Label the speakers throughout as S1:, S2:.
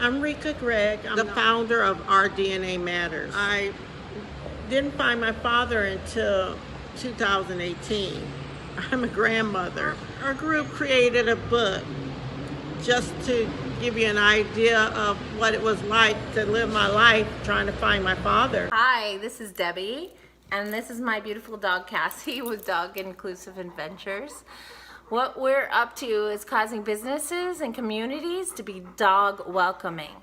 S1: I'm Rica Greig. I'm the founder of Our DNA Matters. I didn't find my father until 2018. I'm a grandmother. Our group created a book just to give you an idea of what it was like to live my life trying to find my father.
S2: Hi, this is Debbie, and this is my beautiful dog Cassie with Dog Inclusive Adventures. What we're up to is causing businesses and communities to be dog welcoming.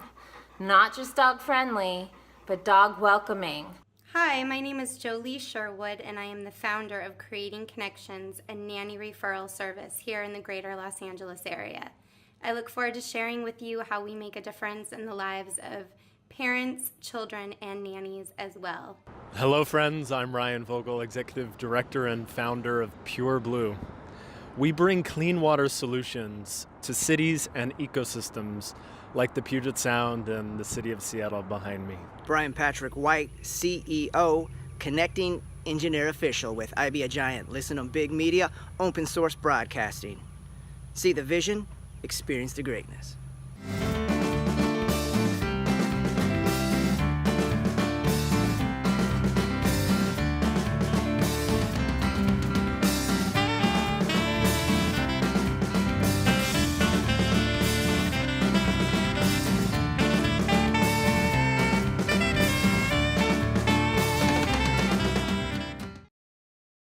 S2: Not just dog friendly, but dog welcoming.
S3: Hi, my name is Joleigh Sherwood, and I am the founder of Creating Connections, a nanny referral service here in the greater Los Angeles area. I look forward to sharing with you how we make a difference in the lives of parents, children, and nannies as well.
S4: Hello friends, I'm Ryan Vogel, Executive Director and founder of Pure Blue. We bring clean water solutions to cities and ecosystems like the Puget Sound and the city of Seattle behind me.
S5: Brian Patrick White, CEO, Connecting Engineer Official with iBEaGIANT. Listen on big media, open source broadcasting. See the vision, experience the greatness.